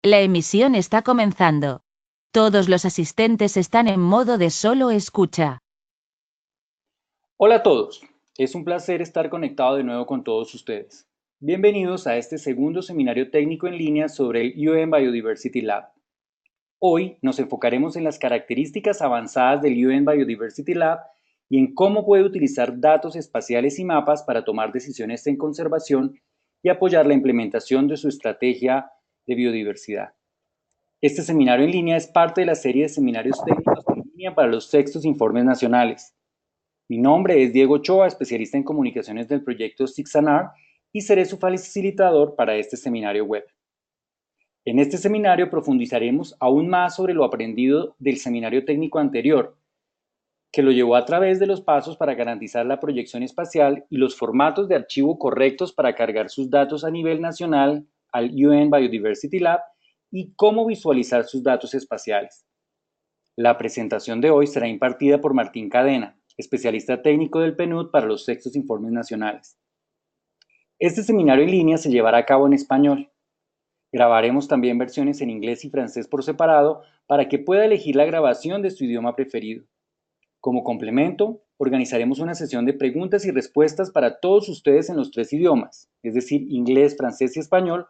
La emisión está comenzando. Todos los asistentes están en modo de solo escucha. Hola a todos, es un placer estar conectado de nuevo con todos ustedes. Bienvenidos a este segundo seminario técnico en línea sobre el UN Biodiversity Lab. Hoy nos enfocaremos en las características avanzadas del UN Biodiversity Lab y en cómo puede utilizar datos espaciales y mapas para tomar decisiones en conservación y apoyar la implementación de su estrategia de biodiversidad. Este seminario en línea es parte de la serie de seminarios técnicos en línea para los sextos informes nacionales. Mi nombre es Diego Ochoa, especialista en comunicaciones del proyecto SIGSANAR y seré su facilitador para este seminario web. En este seminario profundizaremos aún más sobre lo aprendido del seminario técnico anterior, que lo llevó a través de los pasos para garantizar la proyección espacial y los formatos de archivo correctos para cargar sus datos a nivel nacional al UN Biodiversity Lab y cómo visualizar sus datos espaciales. La presentación de hoy será impartida por Martín Cadena, especialista técnico del PNUD para los sextos informes nacionales. Este seminario en línea se llevará a cabo en español. Grabaremos también versiones en inglés y francés por separado para que pueda elegir la grabación de su idioma preferido. Como complemento, organizaremos una sesión de preguntas y respuestas para todos ustedes en los tres idiomas, es decir, inglés, francés y español,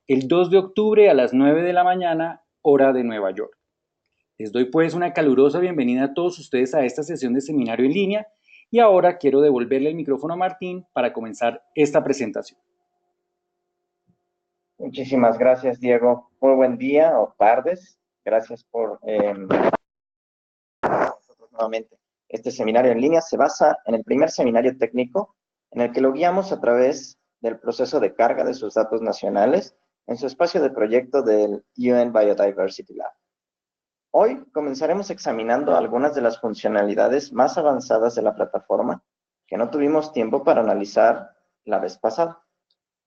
el 2 de octubre a las 9 de la mañana, hora de Nueva York. Les doy pues una calurosa bienvenida a todos ustedes a esta sesión de seminario en línea y ahora quiero devolverle el micrófono a Martín para comenzar esta presentación. Muchísimas gracias, Diego. Muy buen día o tardes. Gracias por nosotros nuevamente. Este seminario en línea se basa en el primer seminario técnico en el que lo guiamos a través del proceso de carga de sus datos nacionales en su espacio de proyecto del UN Biodiversity Lab. Hoy comenzaremos examinando algunas de las funcionalidades más avanzadas de la plataforma que no tuvimos tiempo para analizar la vez pasada.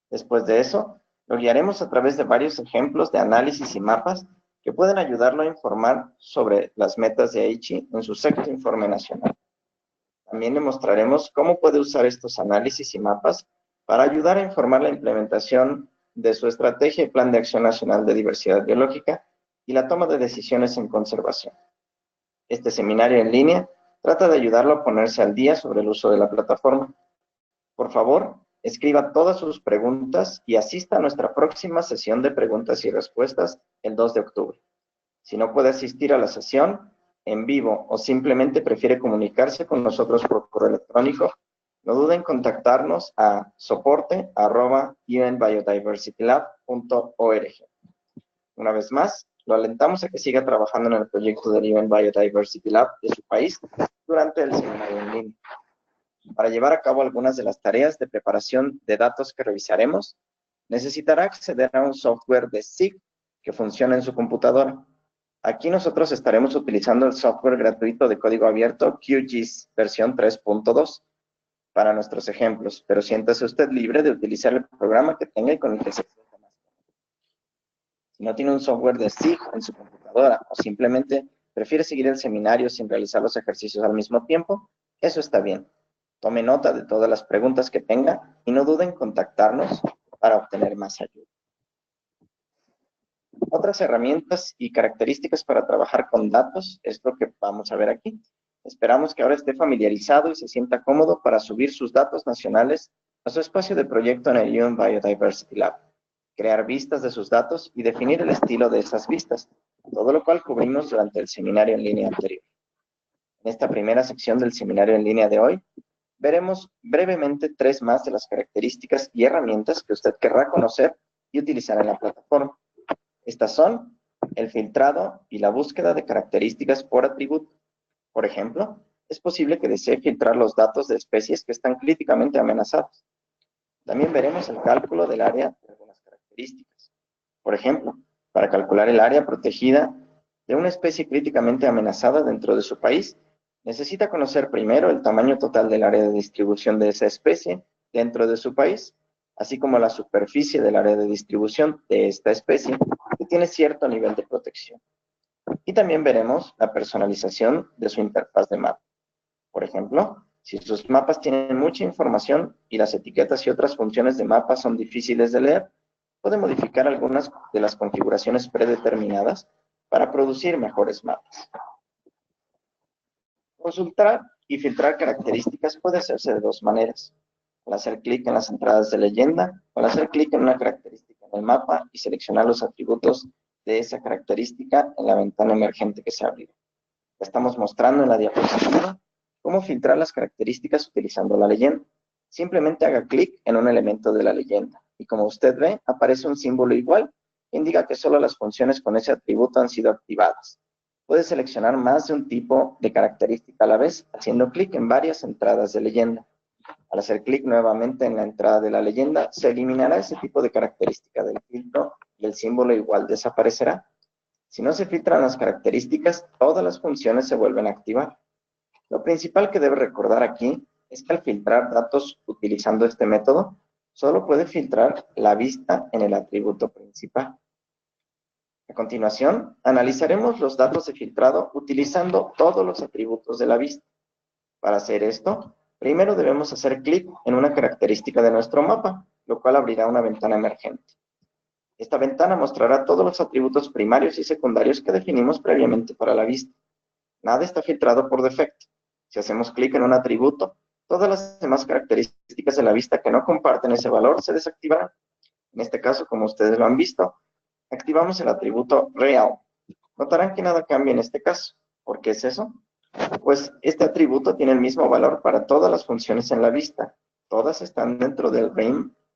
Después de eso, lo guiaremos a través de varios ejemplos de análisis y mapas que pueden ayudarlo a informar sobre las metas de Aichi en su sexto informe nacional. También le mostraremos cómo puede usar estos análisis y mapas para ayudar a informar la implementación de su estrategia y plan de acción nacional de diversidad biológica y la toma de decisiones en conservación. Este seminario en línea trata de ayudarlo a ponerse al día sobre el uso de la plataforma. Por favor, escriba todas sus preguntas y asista a nuestra próxima sesión de preguntas y respuestas el 2 de octubre. Si no puede asistir a la sesión en vivo o simplemente prefiere comunicarse con nosotros por correo electrónico, no duden en contactarnos a soporte@unbiodiversitylab.org. Una vez más, lo alentamos a que siga trabajando en el proyecto del UN Biodiversity Lab de su país durante el seminario en línea. Para llevar a cabo algunas de las tareas de preparación de datos que revisaremos, necesitará acceder a un software de SIG que funcione en su computadora. Aquí nosotros estaremos utilizando el software gratuito de código abierto QGIS versión 3.2 para nuestros ejemplos, pero siéntase usted libre de utilizar el programa que tenga y con el que se sienta más cómodo. Si no tiene un software de SIG en su computadora o simplemente prefiere seguir el seminario sin realizar los ejercicios al mismo tiempo, eso está bien. Tome nota de todas las preguntas que tenga y no duden en contactarnos para obtener más ayuda. Otras herramientas y características para trabajar con datos es lo que vamos a ver aquí. Esperamos que ahora esté familiarizado y se sienta cómodo para subir sus datos nacionales a su espacio de proyecto en el UN Biodiversity Lab, crear vistas de sus datos y definir el estilo de esas vistas, todo lo cual cubrimos durante el seminario en línea anterior. En esta primera sección del seminario en línea de hoy, veremos brevemente tres más de las características y herramientas que usted querrá conocer y utilizar en la plataforma. Estas son el filtrado y la búsqueda de características por atributo. Por ejemplo, es posible que desee filtrar los datos de especies que están críticamente amenazadas. También veremos el cálculo del área de algunas características. Por ejemplo, para calcular el área protegida de una especie críticamente amenazada dentro de su país, necesita conocer primero el tamaño total del área de distribución de esa especie dentro de su país, así como la superficie del área de distribución de esta especie, que tiene cierto nivel de protección. Y también veremos la personalización de su interfaz de mapa. Por ejemplo, si sus mapas tienen mucha información y las etiquetas y otras funciones de mapa son difíciles de leer, puede modificar algunas de las configuraciones predeterminadas para producir mejores mapas. Consultar y filtrar características puede hacerse de dos maneras: al hacer clic en las entradas de leyenda o al hacer clic en una característica en el mapa y seleccionar los atributos de esa característica en la ventana emergente que se abrirá. Estamos mostrando en la diapositiva cómo filtrar las características utilizando la leyenda. Simplemente haga clic en un elemento de la leyenda y, como usted ve, aparece un símbolo igual que indica que solo las funciones con ese atributo han sido activadas. Puede seleccionar más de un tipo de característica a la vez haciendo clic en varias entradas de leyenda. Al hacer clic nuevamente en la entrada de la leyenda, se eliminará ese tipo de característica del filtro y el símbolo igual desaparecerá. Si no se filtran las características, todas las funciones se vuelven a activar. Lo principal que debe recordar aquí es que al filtrar datos utilizando este método, solo puede filtrar la vista en el atributo principal. A continuación, analizaremos los datos de filtrado utilizando todos los atributos de la vista. Para hacer esto, primero debemos hacer clic en una característica de nuestro mapa, lo cual abrirá una ventana emergente. Esta ventana mostrará todos los atributos primarios y secundarios que definimos previamente para la vista. Nada está filtrado por defecto. Si hacemos clic en un atributo, todas las demás características de la vista que no comparten ese valor se desactivarán. En este caso, como ustedes lo han visto, activamos el atributo Real. Notarán que nada cambia en este caso. ¿Por qué es eso? Pues este atributo tiene el mismo valor para todas las funciones en la vista. Todas están dentro del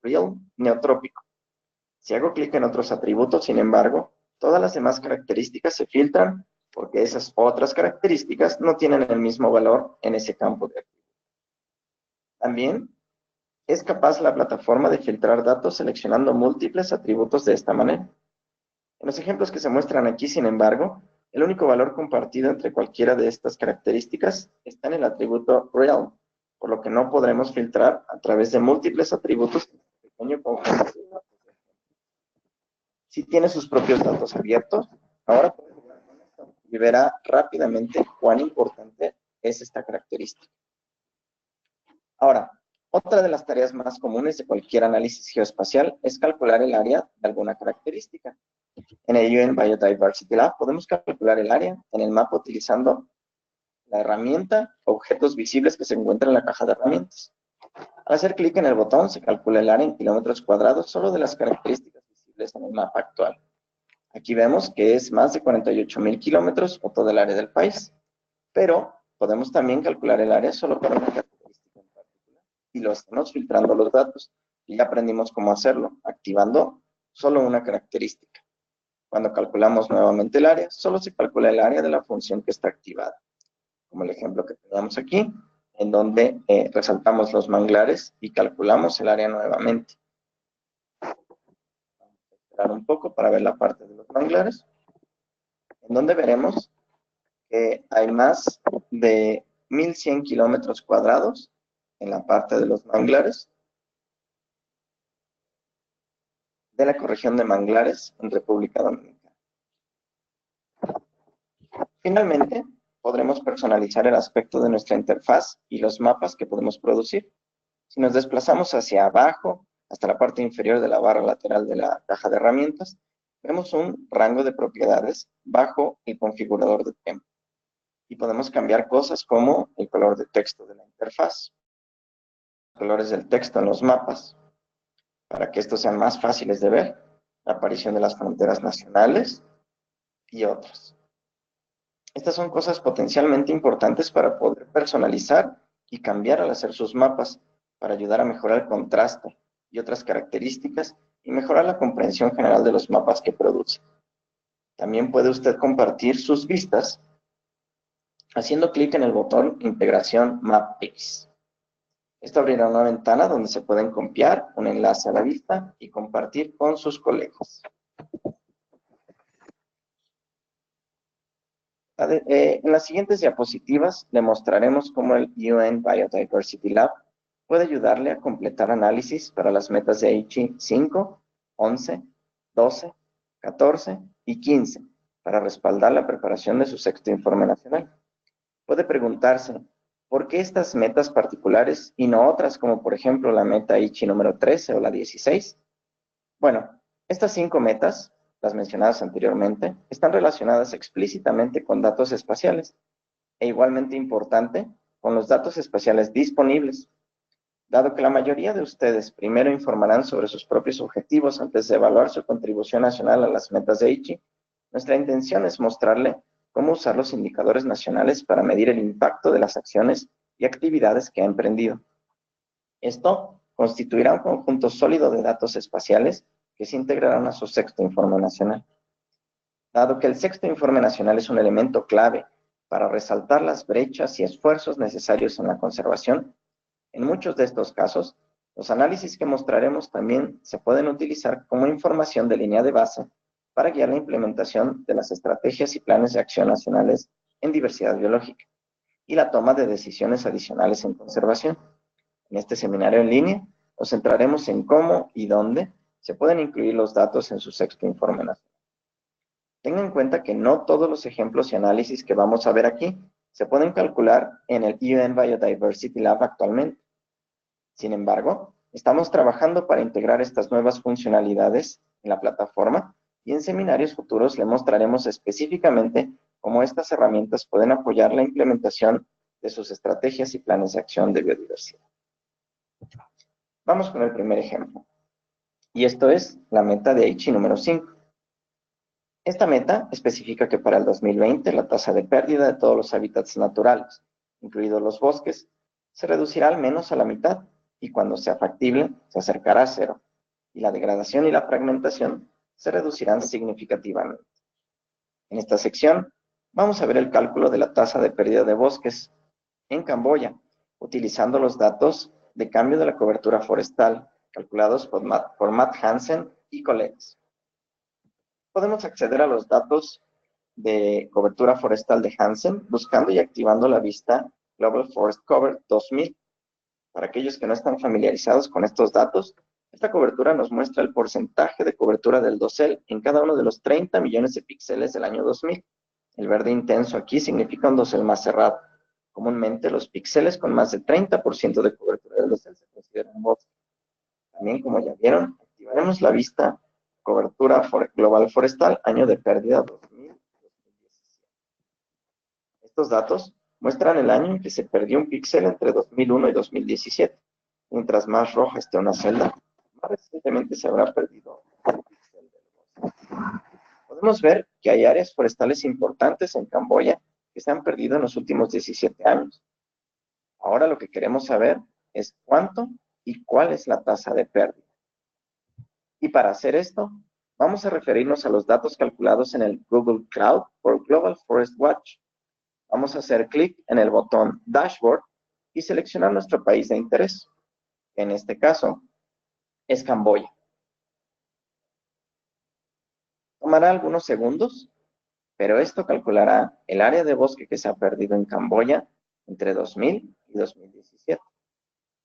Real neotrópico. Si hago clic en otros atributos, sin embargo, todas las demás características se filtran porque esas otras características no tienen el mismo valor en ese campo de atributos. También es capaz la plataforma de filtrar datos seleccionando múltiples atributos de esta manera. En los ejemplos que se muestran aquí, sin embargo, el único valor compartido entre cualquiera de estas características está en el atributo Real, por lo que no podremos filtrar a través de múltiples atributos en este pequeño conjunto de datos. Si tiene sus propios datos abiertos, ahora puede jugar con esto y verá rápidamente cuán importante es esta característica. Ahora, otra de las tareas más comunes de cualquier análisis geoespacial es calcular el área de alguna característica. En el UN Biodiversity Lab podemos calcular el área en el mapa utilizando la herramienta Objetos Visibles que se encuentra en la caja de herramientas. Al hacer clic en el botón se calcula el área en kilómetros cuadrados solo de las características visibles en el mapa actual. Aquí vemos que es más de 48,000 kilómetros o todo el área del país, pero podemos también calcular el área solo para una característica en particular y lo estamos filtrando los datos. Y ya aprendimos cómo hacerlo, activando solo una característica. Cuando calculamos nuevamente el área, solo se calcula el área de la función que está activada, como el ejemplo que tenemos aquí, en donde resaltamos los manglares y calculamos el área nuevamente. Vamos a esperar un poco para ver la parte de los manglares, en donde veremos que hay más de 1,100 kilómetros cuadrados en la parte de los manglares, de la ecorregión de manglares en República Dominicana. Finalmente, podremos personalizar el aspecto de nuestra interfaz y los mapas que podemos producir. Si nos desplazamos hacia abajo, hasta la parte inferior de la barra lateral de la caja de herramientas, vemos un rango de propiedades bajo el configurador de tema. Y podemos cambiar cosas como el color de texto de la interfaz, los colores del texto en los mapas, para que estos sean más fáciles de ver, la aparición de las fronteras nacionales y otras. Estas son cosas potencialmente importantes para poder personalizar y cambiar al hacer sus mapas, para ayudar a mejorar el contraste y otras características y mejorar la comprensión general de los mapas que produce. También puede usted compartir sus vistas haciendo clic en el botón Integración MapX. Esto abrirá una ventana donde se pueden copiar un enlace a la vista y compartir con sus colegas. En las siguientes diapositivas le mostraremos cómo el UN Biodiversity Lab puede ayudarle a completar análisis para las metas de Aichi 5, 11, 12, 14 y 15 para respaldar la preparación de su sexto informe nacional. Puede preguntarse, ¿por qué estas metas particulares y no otras como por ejemplo la meta Aichi número 13 o la 16? Bueno, Estas 5 metas, las mencionadas anteriormente, están relacionadas explícitamente con datos espaciales e igualmente importante, con los datos espaciales disponibles. Dado que la mayoría de ustedes primero informarán sobre sus propios objetivos antes de evaluar su contribución nacional a las metas de Aichi, nuestra intención es mostrarle cómo usar los indicadores nacionales para medir el impacto de las acciones y actividades que ha emprendido. Esto constituirá un conjunto sólido de datos espaciales que se integrarán a su sexto informe nacional. Dado que el sexto informe nacional es un elemento clave para resaltar las brechas y esfuerzos necesarios en la conservación, en muchos de estos casos, los análisis que mostraremos también se pueden utilizar como información de línea de base para guiar la implementación de las estrategias y planes de acción nacionales en diversidad biológica y la toma de decisiones adicionales en conservación. En este seminario en línea, nos centraremos en cómo y dónde se pueden incluir los datos en su sexto informe nacional. Tengan en cuenta que no todos los ejemplos y análisis que vamos a ver aquí se pueden calcular en el UN Biodiversity Lab actualmente. Sin embargo, estamos trabajando para integrar estas nuevas funcionalidades en la plataforma y en seminarios futuros le mostraremos específicamente cómo estas herramientas pueden apoyar la implementación de sus estrategias y planes de acción de biodiversidad. Vamos con el primer ejemplo. Y esto es la meta de Aichi número 5. Esta meta especifica que para el 2020 la tasa de pérdida de todos los hábitats naturales, incluidos los bosques, se reducirá al menos a la mitad y cuando sea factible se acercará a cero, y la degradación y la fragmentación se reducirán significativamente. En esta sección vamos a ver el cálculo de la tasa de pérdida de bosques en Camboya, utilizando los datos de cambio de la cobertura forestal calculados por Matt Hansen y colegas. Podemos acceder a los datos de cobertura forestal de Hansen buscando y activando la vista Global Forest Cover 2000. Para aquellos que no están familiarizados con estos datos, esta cobertura nos muestra el porcentaje de cobertura del dosel en cada uno de los 30 millones de píxeles del año 2000. El verde intenso aquí significa un dosel más cerrado. Comúnmente los píxeles con más del 30% de cobertura del dosel se consideran bosque. También, como ya vieron, activaremos la vista cobertura global forestal, año de pérdida 2000-2017. Estos datos muestran el año en que se perdió un píxel entre 2001 y 2017. Mientras más roja esté una celda, más recientemente se habrá perdido un píxel del bosque. Podemos ver que hay áreas forestales importantes en Camboya que se han perdido en los últimos 17 años. Ahora lo que queremos saber es cuánto y cuál es la tasa de pérdida. Y para hacer esto, vamos a referirnos a los datos calculados en el Google Cloud por Global Forest Watch. Vamos a hacer clic en el botón Dashboard y seleccionar nuestro país de interés. En este caso, es Camboya. Tomará algunos segundos, pero esto calculará el área de bosque que se ha perdido en Camboya entre 2000 y 2017.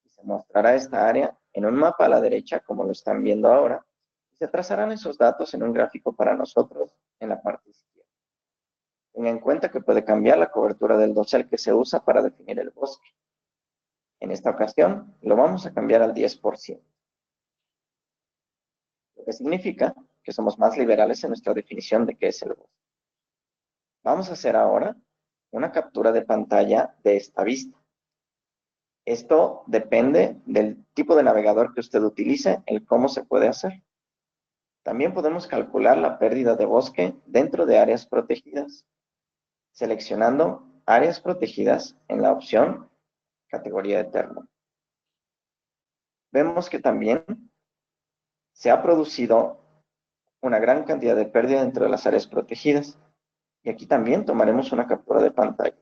Y se mostrará esta área en un mapa a la derecha, como lo están viendo ahora, y se trazarán esos datos en un gráfico para nosotros en la parte izquierda. Tengan en cuenta que puede cambiar la cobertura del dosel que se usa para definir el bosque. En esta ocasión, lo vamos a cambiar al 10%. Lo que significa que somos más liberales en nuestra definición de qué es el bosque. Vamos a hacer ahora una captura de pantalla de esta vista. Esto depende del tipo de navegador que usted utilice, el cómo se puede hacer. También podemos calcular la pérdida de bosque dentro de áreas protegidas, seleccionando áreas protegidas en la opción categoría de termo. Vemos que también se ha producido una gran cantidad de pérdida dentro de las áreas protegidas. Y aquí también tomaremos una captura de pantalla.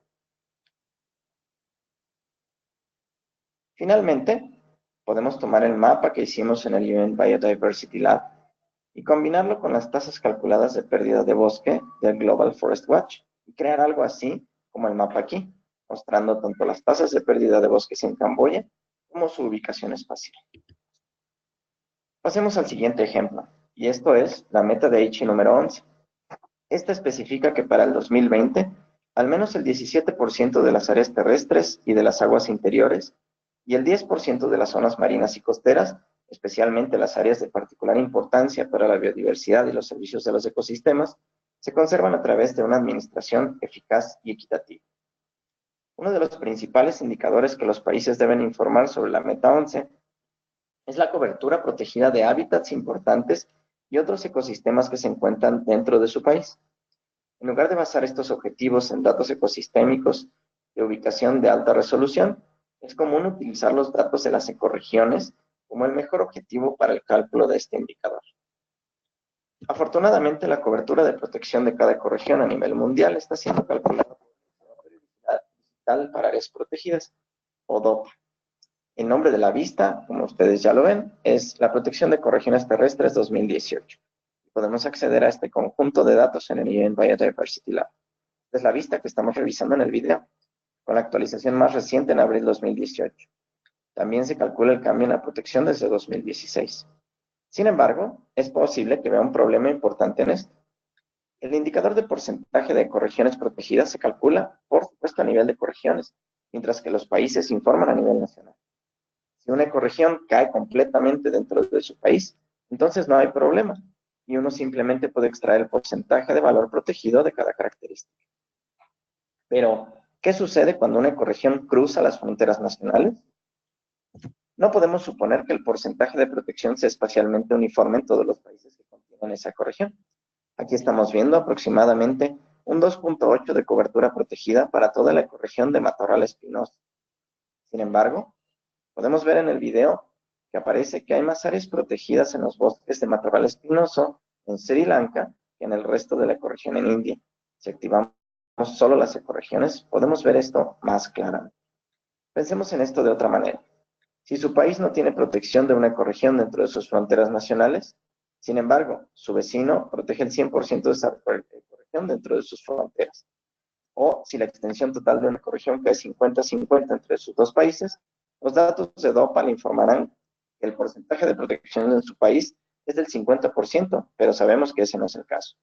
Finalmente, podemos tomar el mapa que hicimos en el UN Biodiversity Lab y combinarlo con las tasas calculadas de pérdida de bosque del Global Forest Watch y crear algo así como el mapa aquí, mostrando tanto las tasas de pérdida de bosques en Camboya como su ubicación espacial. Pasemos al siguiente ejemplo, y esto es la meta de Aichi número 11. Esta especifica que para el 2020, al menos el 17% de las áreas terrestres y de las aguas interiores y el 10% de las zonas marinas y costeras especialmente las áreas de particular importancia para la biodiversidad y los servicios de los ecosistemas, se conservan a través de una administración eficaz y equitativa. Uno de los principales indicadores que los países deben informar sobre la Meta 11 es la cobertura protegida de hábitats importantes y otros ecosistemas que se encuentran dentro de su país. En lugar de basar estos objetivos en datos ecosistémicos de ubicación de alta resolución, es común utilizar los datos de las ecorregiones como el mejor objetivo para el cálculo de este indicador. Afortunadamente, la cobertura de protección de cada ecorregión a nivel mundial está siendo calculada por la Periodicidad Digital para Áreas Protegidas, o DOPA. El nombre de la vista, como ustedes ya lo ven, es la Protección de Ecorregiones Terrestres 2018. Podemos acceder a este conjunto de datos en el UN Biodiversity Lab. Es la vista que estamos revisando en el video, con la actualización más reciente en abril 2018. También se calcula el cambio en la protección desde 2016. Sin embargo, es posible que vea un problema importante en esto. El indicador de porcentaje de ecorregiones protegidas se calcula, por supuesto, a nivel de ecorregiones, mientras que los países informan a nivel nacional. Si una ecorregión cae completamente dentro de su país, entonces no hay problema, y uno simplemente puede extraer el porcentaje de valor protegido de cada característica. Pero, ¿qué sucede cuando una ecorregión cruza las fronteras nacionales? No podemos suponer que el porcentaje de protección sea espacialmente uniforme en todos los países que contienen esa ecorregión. Aquí estamos viendo aproximadamente un 2.8 de cobertura protegida para toda la ecorregión de matorral espinoso. Sin embargo, podemos ver en el video que aparece que hay más áreas protegidas en los bosques de matorral espinoso en Sri Lanka que en el resto de la ecorregión en India. Si activamos solo las ecorregiones, podemos ver esto más claramente. Pensemos en esto de otra manera. Si su país no tiene protección de una ecorregión dentro de sus fronteras nacionales, sin embargo, su vecino protege el 100% de esa ecorregión dentro de sus fronteras. O si la extensión total de una ecorregión cae 50-50 entre sus dos países, los datos de DOPA le informarán que el porcentaje de protección en su país es del 50%, pero sabemos que ese no es el caso.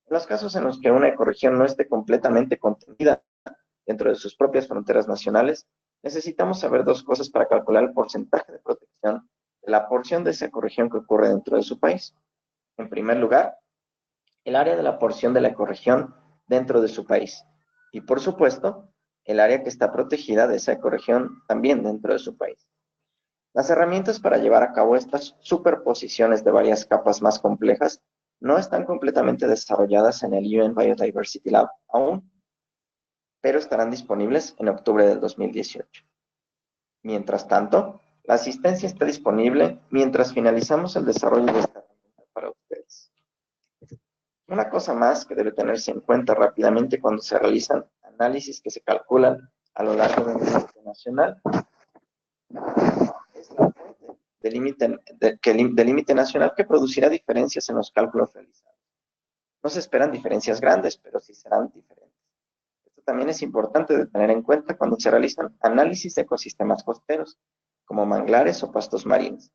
En los casos en los que una ecorregión no esté completamente contenida dentro de sus propias fronteras nacionales, necesitamos saber dos cosas para calcular el porcentaje de protección de la porción de esa ecorregión que ocurre dentro de su país. En primer lugar, el área de la porción de la ecorregión dentro de su país. Y por supuesto, el área que está protegida de esa ecorregión también dentro de su país. Las herramientas para llevar a cabo estas superposiciones de varias capas más complejas no están completamente desarrolladas en el UN Biodiversity Lab aún, pero estarán disponibles en octubre del 2018. Mientras tanto, la asistencia está disponible mientras finalizamos el desarrollo de esta herramienta para ustedes. Una cosa más que debe tenerse en cuenta rápidamente cuando se realizan análisis que se calculan a lo largo de un límite nacional es la fuente de límite nacional que producirá diferencias en los cálculos realizados. No se esperan diferencias grandes, pero sí serán diferentes. Esto también es importante de tener en cuenta cuando se realizan análisis de ecosistemas costeros, como manglares o pastos marinos,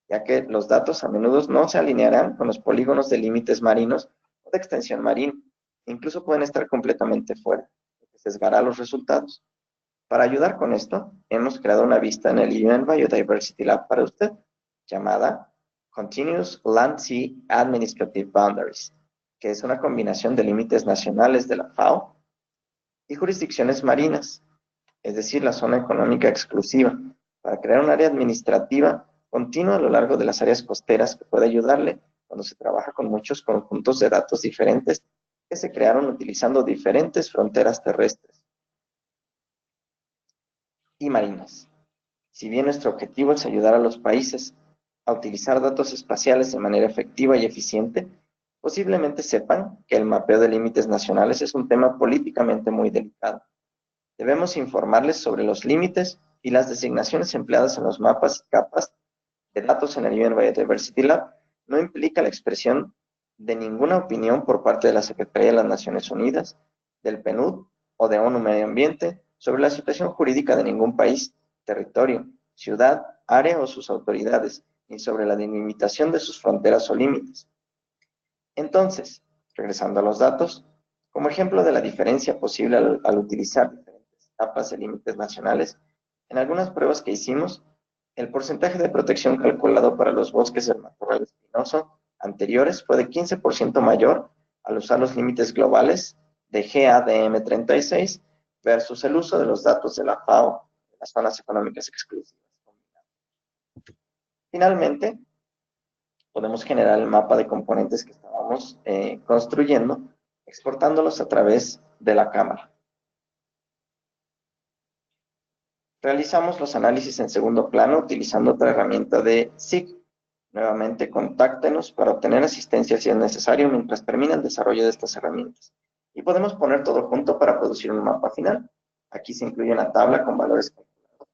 ya que los datos a menudo no se alinearán con los polígonos de límites marinos o de extensión marina, e incluso pueden estar completamente fuera, lo que sesgará los resultados. Para ayudar con esto, hemos creado una vista en el UN Biodiversity Lab para usted, llamada Continuous Land Sea Administrative Boundaries, que es una combinación de límites nacionales de la FAO y jurisdicciones marinas, es decir, la zona económica exclusiva, para crear un área administrativa continua a lo largo de las áreas costeras que puede ayudarle cuando se trabaja con muchos conjuntos de datos diferentes que se crearon utilizando diferentes fronteras terrestres y marinas. Si bien nuestro objetivo es ayudar a los países a utilizar datos espaciales de manera efectiva y eficiente, posiblemente sepan que el mapeo de límites nacionales es un tema políticamente muy delicado. Debemos informarles sobre los límites y las designaciones empleadas en los mapas y capas de datos en el UN Biodiversity Lab no implica la expresión de ninguna opinión por parte de la Secretaría de las Naciones Unidas, del PNUD o de ONU Medio Ambiente sobre la situación jurídica de ningún país, territorio, ciudad, área o sus autoridades, ni sobre la delimitación de sus fronteras o límites. Entonces, regresando a los datos, como ejemplo de la diferencia posible al utilizar diferentes capas de límites nacionales, en algunas pruebas que hicimos, El porcentaje de protección calculado para los bosques del matorral espinoso anteriores fue de 15% mayor al usar los límites globales de GADM36 versus el uso de los datos de la FAO, de las zonas económicas exclusivas. Finalmente, podemos generar el mapa de componentes que estábamos construyendo, exportándolos a través de la cámara. Realizamos los análisis en segundo plano utilizando otra herramienta de SIG. Nuevamente, contáctenos para obtener asistencia si es necesario mientras termina el desarrollo de estas herramientas. Y podemos poner todo junto para producir un mapa final. Aquí se incluye una tabla con valores calculados.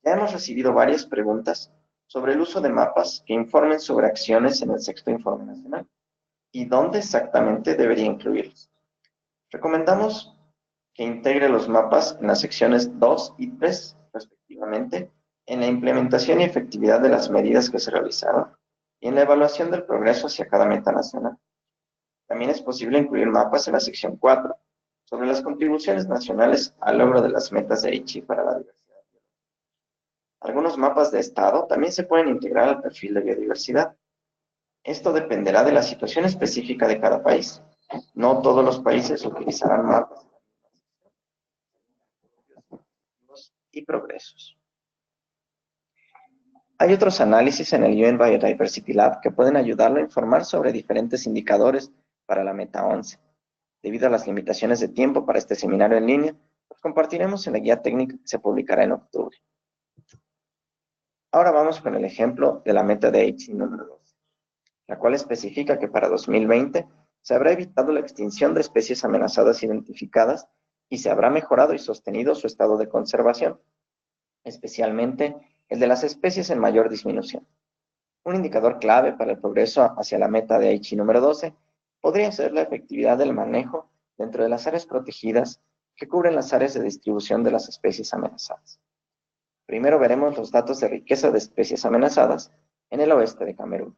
Ya hemos recibido varias preguntas sobre el uso de mapas que informen sobre acciones en el sexto informe nacional y dónde exactamente debería incluirlos. Recomendamos que integre los mapas en las secciones 2 y 3, respectivamente, en la implementación y efectividad de las medidas que se realizaron y en la evaluación del progreso hacia cada meta nacional. También es posible incluir mapas en la sección 4, sobre las contribuciones nacionales al logro de las metas de Aichi para la diversidad. Algunos mapas de estado también se pueden integrar al perfil de biodiversidad. Esto dependerá de la situación específica de cada país. No todos los países utilizarán mapas y progresos. Hay otros análisis en el UN Biodiversity Lab que pueden ayudarlo a informar sobre diferentes indicadores para la meta 11. Debido a las limitaciones de tiempo para este seminario en línea, los compartiremos en la guía técnica que se publicará en octubre. Ahora vamos con el ejemplo de la meta de Aichi número 12, la cual especifica que para 2020 se habrá evitado la extinción de especies amenazadas identificadas y se habrá mejorado y sostenido su estado de conservación, especialmente el de las especies en mayor disminución. Un indicador clave para el progreso hacia la meta de Aichi número 12 podría ser la efectividad del manejo dentro de las áreas protegidas que cubren las áreas de distribución de las especies amenazadas. Primero veremos los datos de riqueza de especies amenazadas en el oeste de Camerún.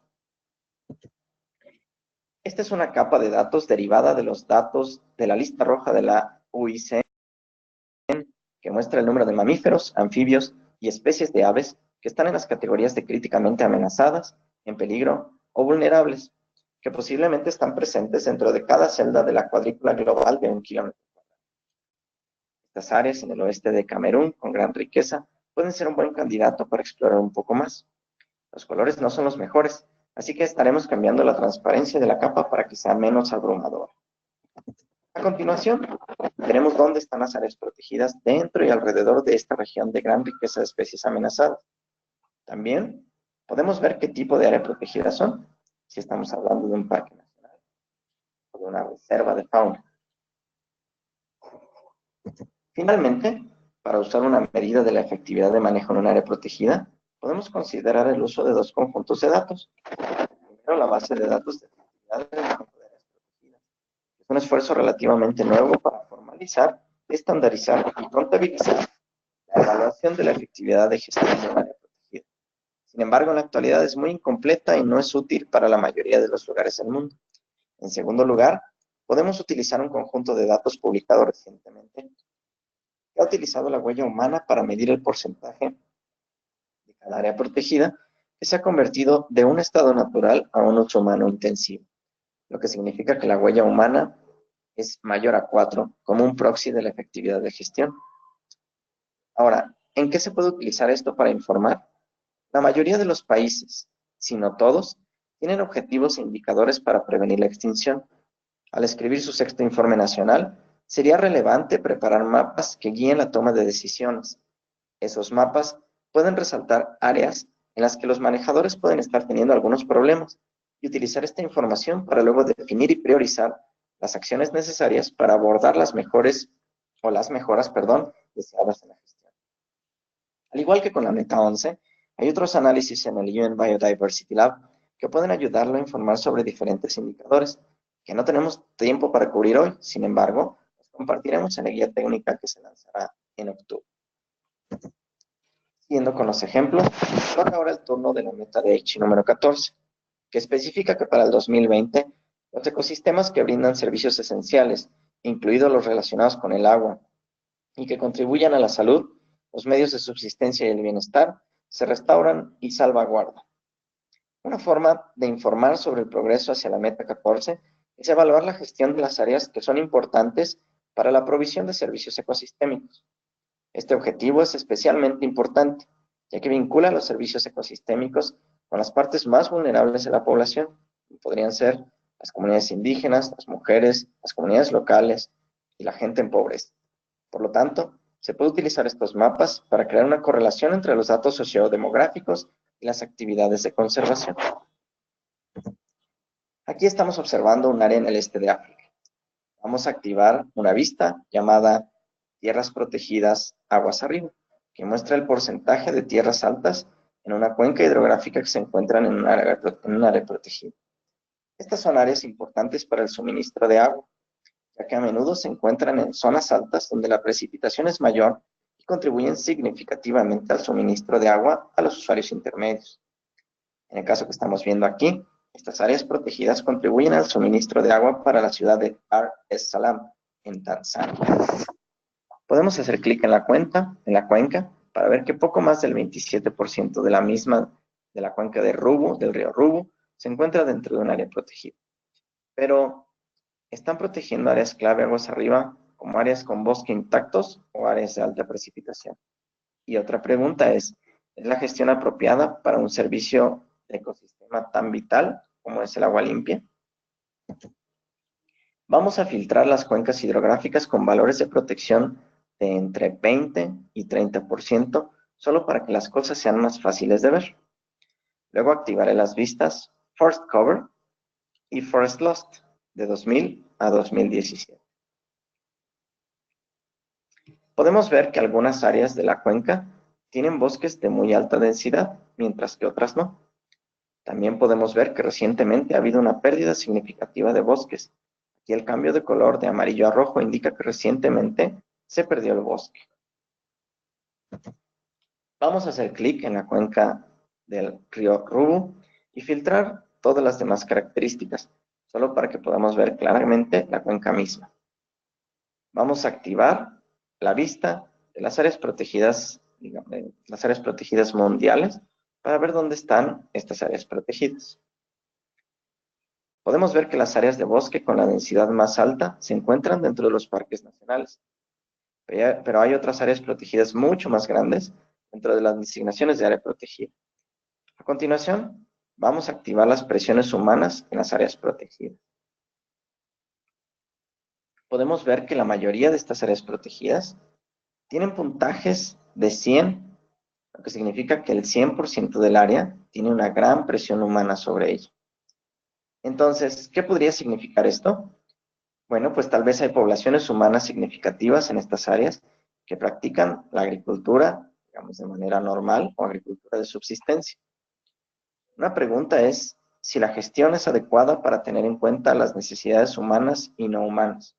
Esta es una capa de datos derivada de los datos de la lista roja de la UICN, que muestra el número de mamíferos, anfibios y especies de aves que están en las categorías de críticamente amenazadas, en peligro o vulnerables, que posiblemente están presentes dentro de cada celda de la cuadrícula global de 1 kilómetro. Estas áreas en el oeste de Camerún, con gran riqueza, pueden ser un buen candidato para explorar un poco más. Los colores no son los mejores, así que estaremos cambiando la transparencia de la capa para que sea menos abrumadora. A continuación, veremos dónde están las áreas protegidas dentro y alrededor de esta región de gran riqueza de especies amenazadas. También podemos ver qué tipo de área protegida son, si estamos hablando de un parque nacional o de una reserva de fauna. Finalmente, para usar una medida de la efectividad de manejo en un área protegida, podemos considerar el uso de dos conjuntos de datos. Primero, la base de datos de efectividad del manejo de áreas protegidas. Es un esfuerzo relativamente nuevo para formalizar, estandarizar y contabilizar la evaluación de la efectividad de gestión de un área protegida. Sin embargo, en la actualidad es muy incompleta y no es útil para la mayoría de los lugares del mundo. En segundo lugar, podemos utilizar un conjunto de datos publicado recientemente que ha utilizado la huella humana para medir el porcentaje de cada área protegida que se ha convertido de un estado natural a un uso humano intensivo, lo que significa que la huella humana es mayor a 4 como un proxy de la efectividad de gestión. Ahora, ¿en qué se puede utilizar esto para informar? La mayoría de los países, si no todos, tienen objetivos e indicadores para prevenir la extinción. Al escribir su sexto informe nacional, sería relevante preparar mapas que guíen la toma de decisiones. Esos mapas pueden resaltar áreas en las que los manejadores pueden estar teniendo algunos problemas y utilizar esta información para luego definir y priorizar las acciones necesarias para abordar las mejoras deseadas en la gestión. Al igual que con la meta 11, hay otros análisis en el UN Biodiversity Lab que pueden ayudarlo a informar sobre diferentes indicadores que no tenemos tiempo para cubrir hoy. Sin embargo, los compartiremos en la guía técnica que se lanzará en octubre. Siguiendo con los ejemplos, toca ahora el turno de la meta de Aichi número 14, que especifica que para el 2020, los ecosistemas que brindan servicios esenciales, incluidos los relacionados con el agua, y que contribuyan a la salud, los medios de subsistencia y el bienestar se restauran y salvaguardan. Una forma de informar sobre el progreso hacia la meta 14 es evaluar la gestión de las áreas que son importantes para la provisión de servicios ecosistémicos. Este objetivo es especialmente importante, ya que vincula los servicios ecosistémicos con las partes más vulnerables de la población, como podrían ser las comunidades indígenas, las mujeres, las comunidades locales y la gente en pobreza. Por lo tanto, se puede utilizar estos mapas para crear una correlación entre los datos sociodemográficos y las actividades de conservación. Aquí estamos observando un área en el este de África. Vamos a activar una vista llamada Tierras Protegidas Aguas Arriba, que muestra el porcentaje de tierras altas en una cuenca hidrográfica que se encuentran en un área protegida. Estas son áreas importantes para el suministro de agua, ya que a menudo se encuentran en zonas altas donde la precipitación es mayor y contribuyen significativamente al suministro de agua a los usuarios intermedios. En el caso que estamos viendo aquí, estas áreas protegidas contribuyen al suministro de agua para la ciudad de Dar es Salaam, en Tanzania. Podemos hacer clic en la cuenca, para ver que poco más del 27% de la cuenca de Ruvu, del río Ruvu, se encuentra dentro de un área protegida. Pero, ¿están protegiendo áreas clave aguas arriba como áreas con bosque intactos o áreas de alta precipitación? Y otra pregunta ¿es la gestión apropiada para un servicio de ecosistema tan vital como es el agua limpia? Vamos a filtrar las cuencas hidrográficas con valores de protección de entre 20 y 30%, solo para que las cosas sean más fáciles de ver. Luego activaré las vistas Forest Cover y Forest Lost de 2000 a 2017. Podemos ver que algunas áreas de la cuenca tienen bosques de muy alta densidad, mientras que otras no. También podemos ver que recientemente ha habido una pérdida significativa de bosques. Aquí el cambio de color de amarillo a rojo indica que recientemente se perdió el bosque. Vamos a hacer clic en la cuenca del río Ruvu y filtrar todas las demás características, solo para que podamos ver claramente la cuenca misma. Vamos a activar la vista de las áreas protegidas, las áreas protegidas mundiales, para ver dónde están estas áreas protegidas. Podemos ver que las áreas de bosque con la densidad más alta se encuentran dentro de los parques nacionales, pero hay otras áreas protegidas mucho más grandes dentro de las designaciones de área protegida. A continuación, vamos a activar las presiones humanas en las áreas protegidas. Podemos ver que la mayoría de estas áreas protegidas tienen puntajes de 100, lo que significa que el 100% del área tiene una gran presión humana sobre ella. Entonces, ¿qué podría significar esto? Bueno, pues tal vez hay poblaciones humanas significativas en estas áreas que practican la agricultura, digamos, de manera normal o agricultura de subsistencia. Una pregunta es si la gestión es adecuada para tener en cuenta las necesidades humanas y no humanas.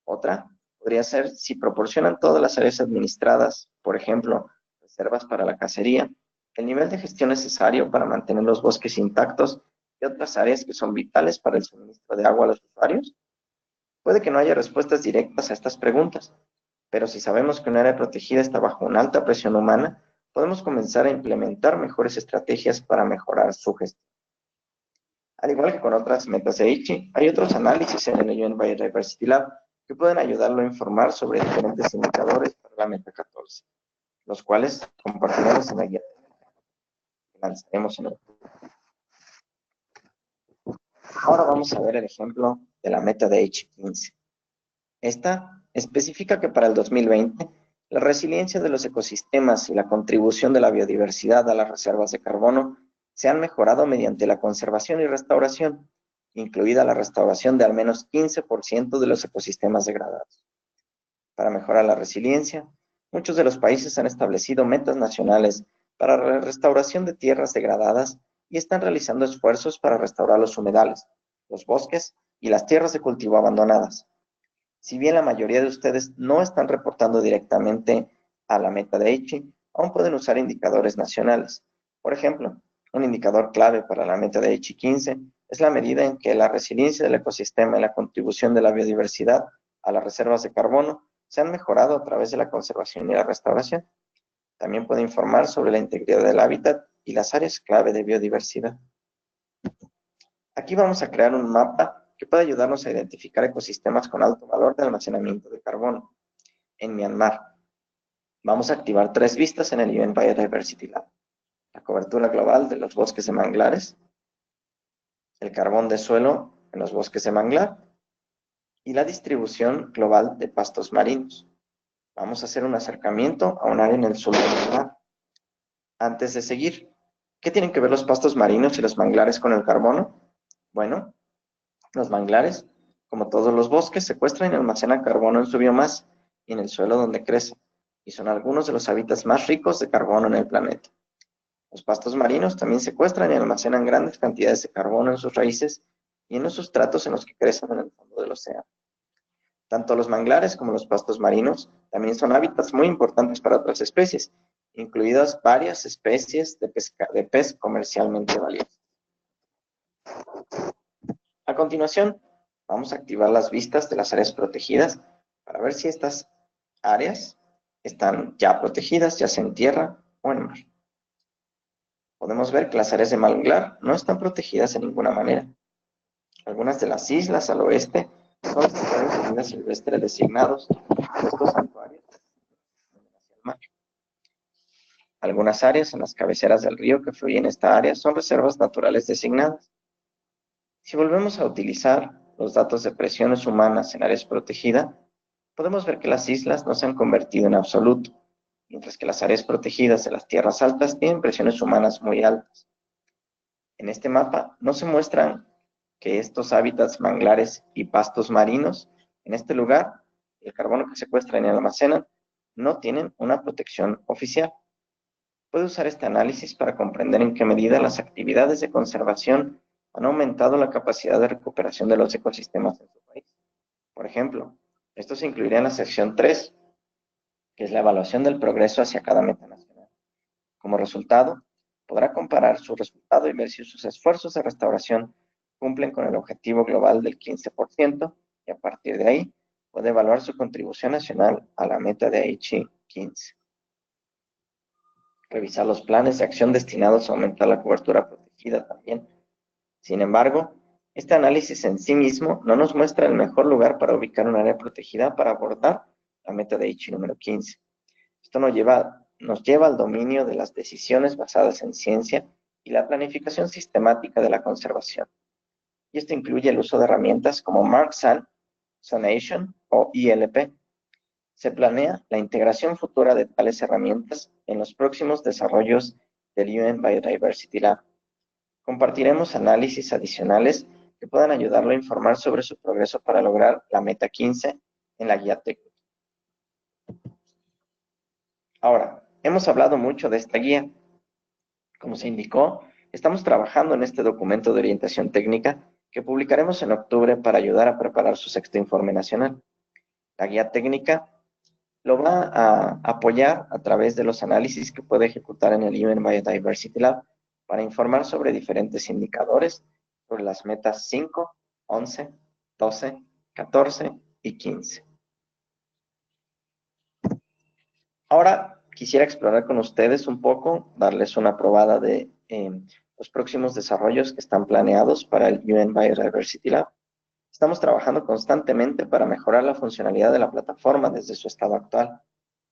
Otra podría ser si proporcionan todas las áreas administradas, por ejemplo, reservas para la cacería, el nivel de gestión necesario para mantener los bosques intactos y otras áreas que son vitales para el suministro de agua a los usuarios. Puede que no haya respuestas directas a estas preguntas, pero si sabemos que un área protegida está bajo una alta presión humana, podemos comenzar a implementar mejores estrategias para mejorar su gestión. Al igual que con otras metas de Aichi, hay otros análisis en el UN Biodiversity Lab que pueden ayudarlo a informar sobre diferentes indicadores para la meta 14, los cuales compartiremos en la guía que lanzaremos en octubre. Ahora vamos a ver el ejemplo de la meta de Aichi 15. Esta especifica que para el 2020, la resiliencia de los ecosistemas y la contribución de la biodiversidad a las reservas de carbono se han mejorado mediante la conservación y restauración, incluida la restauración de al menos 15% de los ecosistemas degradados. Para mejorar la resiliencia, muchos de los países han establecido metas nacionales para la restauración de tierras degradadas y están realizando esfuerzos para restaurar los humedales, los bosques y las tierras de cultivo abandonadas. Si bien la mayoría de ustedes no están reportando directamente a la meta de Aichi, aún pueden usar indicadores nacionales. Por ejemplo, un indicador clave para la meta de Aichi 15 es la medida en que la resiliencia del ecosistema y la contribución de la biodiversidad a las reservas de carbono se han mejorado a través de la conservación y la restauración. También puede informar sobre la integridad del hábitat y las áreas clave de biodiversidad. Aquí vamos a crear un mapa que puede ayudarnos a identificar ecosistemas con alto valor de almacenamiento de carbono. En Myanmar, vamos a activar 3 vistas en el UN Biodiversity Lab: la cobertura global de los bosques de manglares, el carbón de suelo en los bosques de manglar y la distribución global de pastos marinos. Vamos a hacer un acercamiento a un área en el sur del Myanmar. Antes de seguir, ¿qué tienen que ver los pastos marinos y los manglares con el carbono? Bueno, los manglares, como todos los bosques, secuestran y almacenan carbono en su biomasa y en el suelo donde crecen, y son algunos de los hábitats más ricos de carbono en el planeta. Los pastos marinos también secuestran y almacenan grandes cantidades de carbono en sus raíces y en los sustratos en los que crecen en el fondo del océano. Tanto los manglares como los pastos marinos también son hábitats muy importantes para otras especies, incluidas varias especies de pez comercialmente valiosas. A continuación, vamos a activar las vistas de las áreas protegidas para ver si estas áreas están ya protegidas, ya sea en tierra o en mar. Podemos ver que las áreas de manglar no están protegidas de ninguna manera. Algunas de las islas al oeste son santuarios de vida silvestre designados. Estos santuarios hacia el mar. Algunas áreas en las cabeceras del río que fluyen en esta área son reservas naturales designadas. Si volvemos a utilizar los datos de presiones humanas en áreas protegidas, podemos ver que las islas no se han convertido en absoluto, mientras que las áreas protegidas de las tierras altas tienen presiones humanas muy altas. En este mapa no se muestran que estos hábitats manglares y pastos marinos, en este lugar, el carbono que secuestran y almacenan, no tienen una protección oficial. Puede usar este análisis para comprender en qué medida las actividades de conservación han aumentado la capacidad de recuperación de los ecosistemas en su país. Por ejemplo, esto se incluiría en la sección 3, que es la evaluación del progreso hacia cada meta nacional. Como resultado, podrá comparar su resultado y ver si sus esfuerzos de restauración cumplen con el objetivo global del 15% y a partir de ahí puede evaluar su contribución nacional a la meta de Aichi 15. Revisar los planes de acción destinados a aumentar la cobertura protegida también. Sin embargo, este análisis en sí mismo no nos muestra el mejor lugar para ubicar un área protegida para abordar la meta de Aichi número 15. Esto nos lleva al dominio de las decisiones basadas en ciencia y la planificación sistemática de la conservación. Y esto incluye el uso de herramientas como MarkSan, Zonation o ILP. Se planea la integración futura de tales herramientas en los próximos desarrollos del UN Biodiversity Lab. Compartiremos análisis adicionales que puedan ayudarlo a informar sobre su progreso para lograr la meta 15 en la guía técnica. Ahora, hemos hablado mucho de esta guía. Como se indicó, estamos trabajando en este documento de orientación técnica que publicaremos en octubre para ayudar a preparar su sexto informe nacional. La guía técnica lo va a apoyar a través de los análisis que puede ejecutar en el UN Biodiversity Lab para informar sobre diferentes indicadores sobre las metas 5, 11, 12, 14 y 15. Ahora quisiera explorar con ustedes un poco, darles una probada de los próximos desarrollos que están planeados para el UN Biodiversity Lab. Estamos trabajando constantemente para mejorar la funcionalidad de la plataforma desde su estado actual.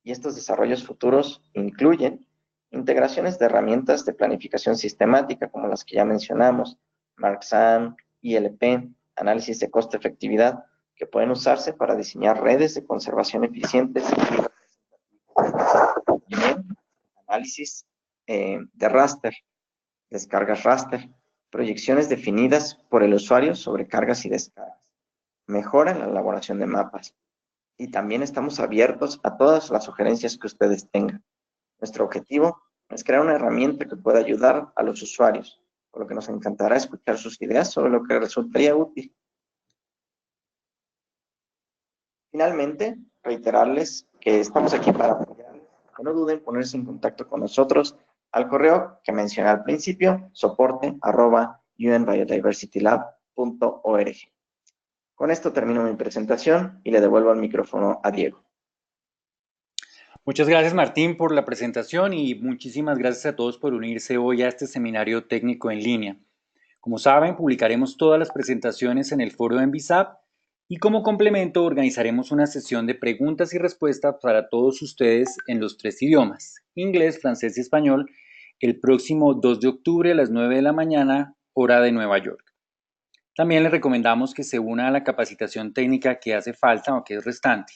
Y estos desarrollos futuros incluyen integraciones de herramientas de planificación sistemática como las que ya mencionamos, MarkSan, ILP, análisis de costo-efectividad, que pueden usarse para diseñar redes de conservación eficientes y análisis de raster, descargas raster, proyecciones definidas por el usuario sobre cargas y descargas, mejora en la elaboración de mapas. Y también estamos abiertos a todas las sugerencias que ustedes tengan. Nuestro objetivo es crear una herramienta que pueda ayudar a los usuarios, por lo que nos encantará escuchar sus ideas sobre lo que resultaría útil. Finalmente, reiterarles que estamos aquí para apoyarles. Que no duden en ponerse en contacto con nosotros al correo que mencioné al principio, soporte@unbiodiversitylab.org. Con esto termino mi presentación y le devuelvo el micrófono a Diego. Muchas gracias, Martín, por la presentación y muchísimas gracias a todos por unirse hoy a este seminario técnico en línea. Como saben, publicaremos todas las presentaciones en el foro de Envisap y como complemento organizaremos una sesión de preguntas y respuestas para todos ustedes en los 3 idiomas, inglés, francés y español, el próximo 2 de octubre a las 9 de la mañana, hora de Nueva York. También les recomendamos que se una a la capacitación técnica que hace falta o que es restante.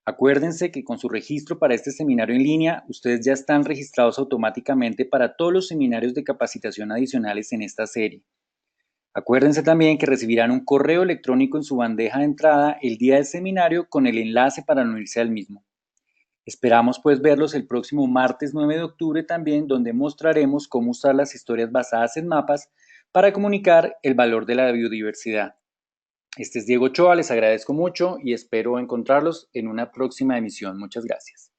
Acuérdense que con su registro para este seminario en línea, ustedes ya están registrados automáticamente para todos los seminarios de capacitación adicionales en esta serie. Acuérdense también que recibirán un correo electrónico en su bandeja de entrada el día del seminario con el enlace para unirse al mismo. Esperamos pues verlos el próximo martes 9 de octubre también, donde mostraremos cómo usar las historias basadas en mapas para comunicar el valor de la biodiversidad. Este es Diego Ochoa, les agradezco mucho y espero encontrarlos en una próxima emisión. Muchas gracias.